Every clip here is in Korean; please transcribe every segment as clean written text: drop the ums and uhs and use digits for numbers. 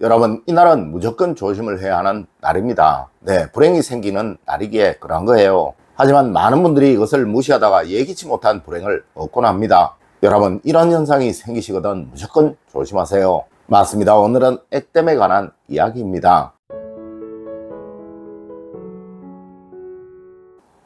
여러분, 이날은 무조건 조심을 해야 하는 날입니다. 네, 불행이 생기는 날이기에 그런 거예요. 하지만 많은 분들이 이것을 무시하다가 예기치 못한 불행을 얻곤 합니다. 여러분, 이런 현상이 생기시거든 무조건 조심하세요. 맞습니다. 오늘은 액땜에 관한 이야기입니다.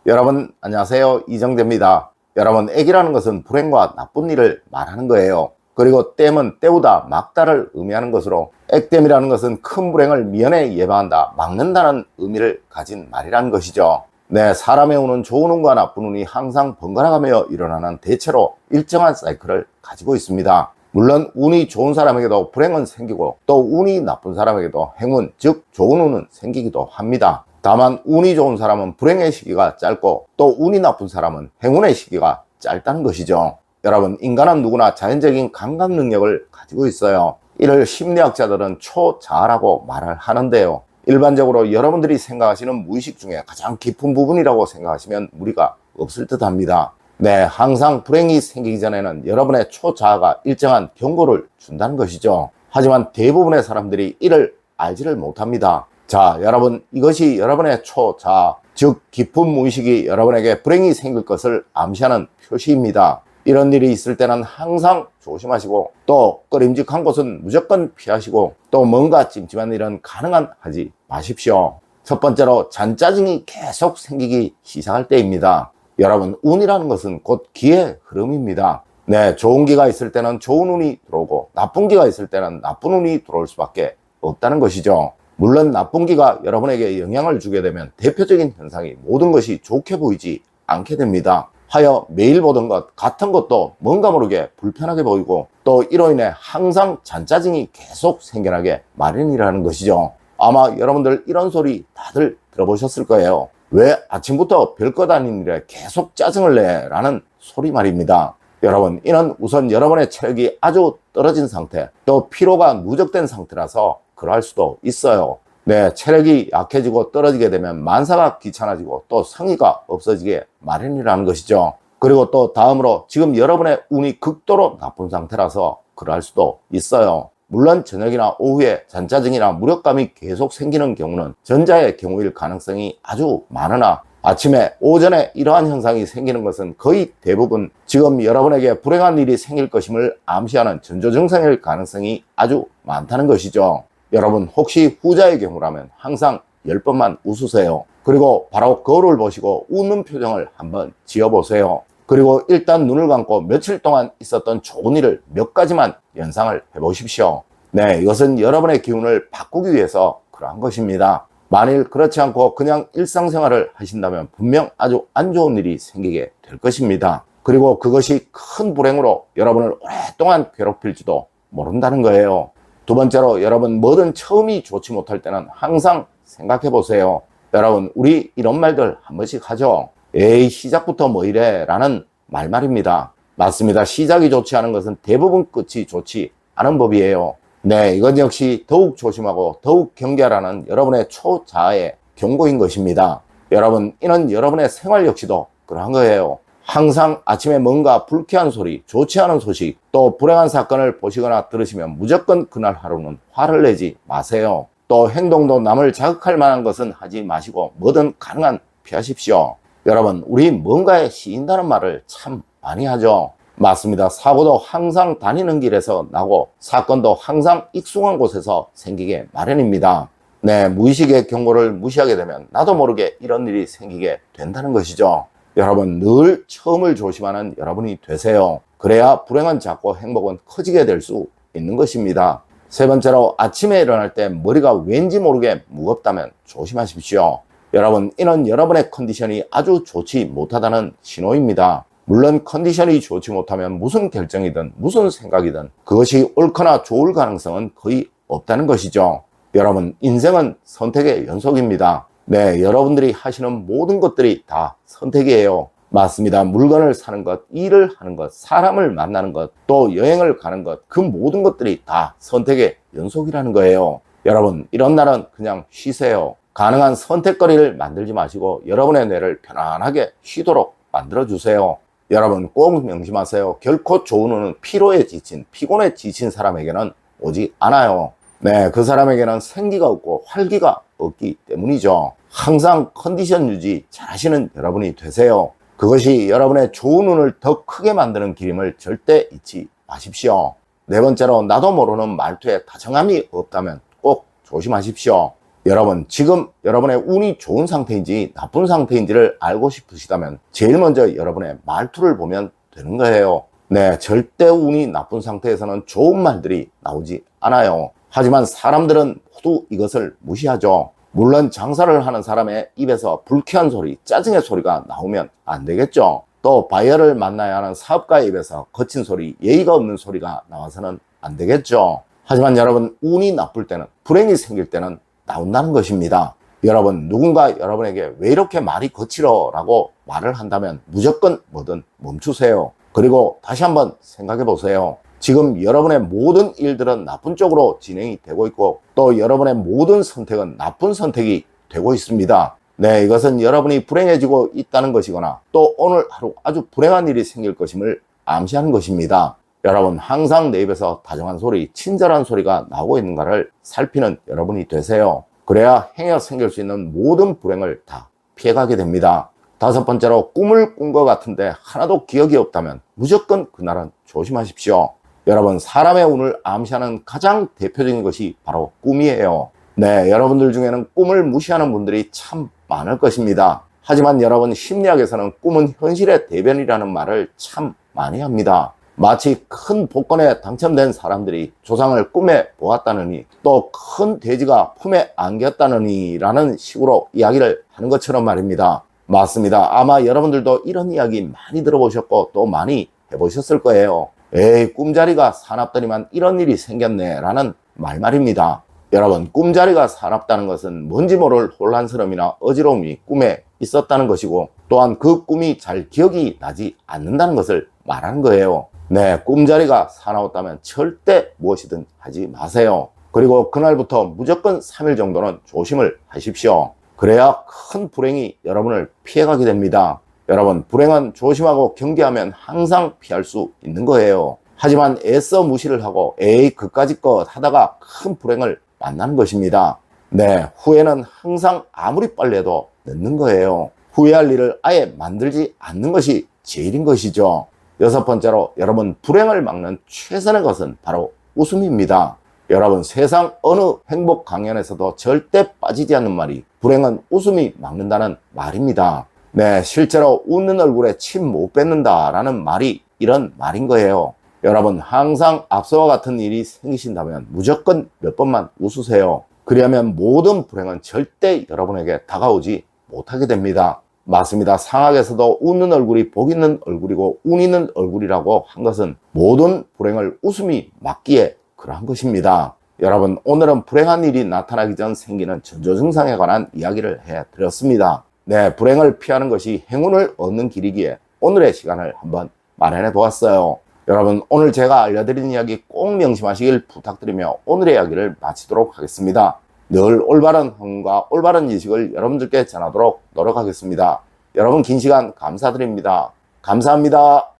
여러분, 안녕하세요. 이정재입니다. 여러분, 액이라는 것은 불행과 나쁜 일을 말하는 거예요. 그리고 땜은 때우다, 막다를 의미하는 것으로 액땜이라는 것은 큰 불행을 미연에 예방한다, 막는다는 의미를 가진 말이라는 것이죠. 네, 사람의 운은 좋은 운과 나쁜 운이 항상 번갈아가며 일어나는 대체로 일정한 사이클을 가지고 있습니다. 물론 운이 좋은 사람에게도 불행은 생기고 또 운이 나쁜 사람에게도 행운, 즉 좋은 운은 생기기도 합니다. 다만 운이 좋은 사람은 불행의 시기가 짧고 또 운이 나쁜 사람은 행운의 시기가 짧다는 것이죠. 여러분, 인간은 누구나 자연적인 감각 능력을 가지고 있어요. 이를 심리학자들은 초자아라고 말을 하는데요. 일반적으로 여러분들이 생각하시는 무의식 중에 가장 깊은 부분이라고 생각하시면 무리가 없을 듯 합니다. 네, 항상 불행이 생기기 전에는 여러분의 초자아가 일정한 경고를 준다는 것이죠. 하지만 대부분의 사람들이 이를 알지를 못합니다. 자, 여러분, 이것이 여러분의 초자아, 즉 깊은 무의식이 여러분에게 불행이 생길 것을 암시하는 표시입니다. 이런 일이 있을 때는 항상 조심하시고 또 꺼림직한 곳은 무조건 피하시고 또 뭔가 찜찜한 일은 가능한 하지 마십시오. 첫 번째로 잔짜증이 계속 생기기 시작할 때입니다. 여러분, 운이라는 것은 곧 기의 흐름입니다. 네, 좋은 기가 있을 때는 좋은 운이 들어오고 나쁜 기가 있을 때는 나쁜 운이 들어올 수밖에 없다는 것이죠. 물론 나쁜 기가 여러분에게 영향을 주게 되면 대표적인 현상이 모든 것이 좋게 보이지 않게 됩니다. 하여 매일 보던 것 같은 것도 뭔가 모르게 불편하게 보이고 또 이로 인해 항상 잔짜증이 계속 생겨나게 마련이라는 것이죠. 아마 여러분들 이런 소리 다들 들어보셨을 거예요. 왜 아침부터 별것 아닌 일에 계속 짜증을 내? 라는 소리 말입니다. 여러분, 이는 우선 여러분의 체력이 아주 떨어진 상태, 또 피로가 누적된 상태라서 그럴 수도 있어요. 네, 체력이 약해지고 떨어지게 되면 만사가 귀찮아지고 또 성의가 없어지게 마련이라는 것이죠. 그리고 또 다음으로 지금 여러분의 운이 극도로 나쁜 상태라서 그럴 수도 있어요. 물론 저녁이나 오후에 잔짜증이나 무력감이 계속 생기는 경우는 전자의 경우일 가능성이 아주 많으나 아침에 오전에 이러한 현상이 생기는 것은 거의 대부분 지금 여러분에게 불행한 일이 생길 것임을 암시하는 전조 증상일 가능성이 아주 많다는 것이죠. 여러분, 혹시 후자의 경우라면 항상 10번만 웃으세요. 그리고 바로 거울을 보시고 웃는 표정을 한번 지어보세요. 그리고 일단 눈을 감고 며칠 동안 있었던 좋은 일을 몇 가지만 연상을 해보십시오. 네, 이것은 여러분의 기운을 바꾸기 위해서 그러한 것입니다. 만일 그렇지 않고 그냥 일상생활을 하신다면 분명 아주 안 좋은 일이 생기게 될 것입니다. 그리고 그것이 큰 불행으로 여러분을 오랫동안 괴롭힐지도 모른다는 거예요. 두 번째로, 여러분, 뭐든 처음이 좋지 못할 때는 항상 생각해 보세요. 여러분, 우리 이런 말들 한 번씩 하죠. 에이, 시작부터 뭐 이래? 라는 말입니다. 맞습니다. 시작이 좋지 않은 것은 대부분 끝이 좋지 않은 법이에요. 네, 이건 역시 더욱 조심하고 더욱 경계하라는 여러분의 초자아의 경고인 것입니다. 여러분, 이는 여러분의 생활 역시도 그러한 거예요. 항상 아침에 뭔가 불쾌한 소리, 좋지 않은 소식, 또 불행한 사건을 보시거나 들으시면 무조건 그날 하루는 화를 내지 마세요. 또 행동도 남을 자극할 만한 것은 하지 마시고 뭐든 가능한 피하십시오. 여러분, 우리 뭔가에 시인다는 말을 참 많이 하죠. 맞습니다. 사고도 항상 다니는 길에서 나고 사건도 항상 익숙한 곳에서 생기게 마련입니다. 네, 무의식의 경고를 무시하게 되면 나도 모르게 이런 일이 생기게 된다는 것이죠. 여러분, 늘 처음을 조심하는 여러분이 되세요. 그래야 불행은 작고 행복은 커지게 될 수 있는 것입니다. 세 번째로, 아침에 일어날 때 머리가 왠지 모르게 무겁다면 조심하십시오. 여러분, 이는 여러분의 컨디션이 아주 좋지 못하다는 신호입니다. 물론 컨디션이 좋지 못하면 무슨 결정이든 무슨 생각이든 그것이 옳거나 좋을 가능성은 거의 없다는 것이죠. 여러분, 인생은 선택의 연속입니다. 네, 여러분들이 하시는 모든 것들이 다 선택이에요. 맞습니다. 물건을 사는 것, 일을 하는 것, 사람을 만나는 것, 또 여행을 가는 것, 그 모든 것들이 다 선택의 연속이라는 거예요. 여러분, 이런 날은 그냥 쉬세요. 가능한 선택거리를 만들지 마시고 여러분의 뇌를 편안하게 쉬도록 만들어주세요. 여러분, 꼭 명심하세요. 결코 좋은 운은 피로에 지친, 피곤에 지친 사람에게는 오지 않아요. 네, 그 사람에게는 생기가 없고 활기가 없기 때문이죠. 항상 컨디션 유지 잘 하시는 여러분이 되세요. 그것이 여러분의 좋은 운을 더 크게 만드는 길임을 절대 잊지 마십시오. 네 번째로, 나도 모르는 말투에 다정함이 없다면 꼭 조심하십시오. 여러분, 지금 여러분의 운이 좋은 상태인지 나쁜 상태인지를 알고 싶으시다면 제일 먼저 여러분의 말투를 보면 되는 거예요. 네, 절대 운이 나쁜 상태에서는 좋은 말들이 나오지 않아요. 하지만 사람들은 모두 이것을 무시하죠. 물론 장사를 하는 사람의 입에서 불쾌한 소리, 짜증의 소리가 나오면 안 되겠죠. 또 바이어를 만나야 하는 사업가의 입에서 거친 소리, 예의가 없는 소리가 나와서는 안 되겠죠. 하지만 여러분, 운이 나쁠 때는, 불행이 생길 때는 나온다는 것입니다. 여러분, 누군가 여러분에게 왜 이렇게 말이 거칠어? 라고 말을 한다면 무조건 뭐든 멈추세요. 그리고 다시 한번 생각해 보세요. 지금 여러분의 모든 일들은 나쁜 쪽으로 진행이 되고 있고, 또 여러분의 모든 선택은 나쁜 선택이 되고 있습니다. 네, 이것은 여러분이 불행해지고 있다는 것이거나 또 오늘 하루 아주 불행한 일이 생길 것임을 암시하는 것입니다. 여러분, 항상 내 입에서 다정한 소리, 친절한 소리가 나오고 있는가를 살피는 여러분이 되세요. 그래야 행여 생길 수 있는 모든 불행을 다 피해가게 됩니다. 다섯 번째로, 꿈을 꾼 것 같은데 하나도 기억이 없다면 무조건 그날은 조심하십시오. 여러분, 사람의 운을 암시하는 가장 대표적인 것이 바로 꿈이에요. 네, 여러분들 중에는 꿈을 무시하는 분들이 참 많을 것입니다. 하지만 여러분, 심리학에서는 꿈은 현실의 대변이라는 말을 참 많이 합니다. 마치 큰 복권에 당첨된 사람들이 조상을 꿈에 보았다느니, 또 큰 돼지가 품에 안겼다느니 라는 식으로 이야기를 하는 것처럼 말입니다. 맞습니다. 아마 여러분들도 이런 이야기 많이 들어보셨고 또 많이 해보셨을 거예요. 에이, 꿈자리가 사납더니만 이런 일이 생겼네 라는 말입니다. 여러분, 꿈자리가 사납다는 것은 뭔지 모를 혼란스러움이나 어지러움이 꿈에 있었다는 것이고, 또한 그 꿈이 잘 기억이 나지 않는다는 것을 말하는 거예요. 네, 꿈자리가 사나웠다면 절대 무엇이든 하지 마세요. 그리고 그날부터 무조건 3일 정도는 조심을 하십시오. 그래야 큰 불행이 여러분을 피해가게 됩니다. 여러분, 불행은 조심하고 경계하면 항상 피할 수 있는 거예요. 하지만 애써 무시를 하고 에이 그까짓 것 하다가 큰 불행을 만나는 것입니다. 네, 후회는 항상 아무리 빨리 해도 늦는 거예요. 후회할 일을 아예 만들지 않는 것이 제일인 것이죠. 여섯 번째로, 여러분, 불행을 막는 최선의 것은 바로 웃음입니다. 여러분, 세상 어느 행복 강연에서도 절대 빠지지 않는 말이 불행은 웃음이 막는다는 말입니다. 네, 실제로 웃는 얼굴에 침 못 뱉는다 라는 말이 이런 말인 거예요. 여러분, 항상 앞서와 같은 일이 생기신다면 무조건 몇 번만 웃으세요. 그리하면 모든 불행은 절대 여러분에게 다가오지 못하게 됩니다. 맞습니다. 상학에서도 웃는 얼굴이 복 있는 얼굴이고 운 있는 얼굴이라고 한 것은 모든 불행을 웃음이 막기에 그러한 것입니다. 여러분, 오늘은 불행한 일이 나타나기 전 생기는 전조증상에 관한 이야기를 해드렸습니다. 네, 불행을 피하는 것이 행운을 얻는 길이기에 오늘의 시간을 한번 마련해 보았어요. 여러분, 오늘 제가 알려드린 이야기 꼭 명심하시길 부탁드리며 오늘의 이야기를 마치도록 하겠습니다. 늘 올바른 행운과 올바른 인식을 여러분들께 전하도록 노력하겠습니다. 여러분, 긴 시간 감사드립니다. 감사합니다.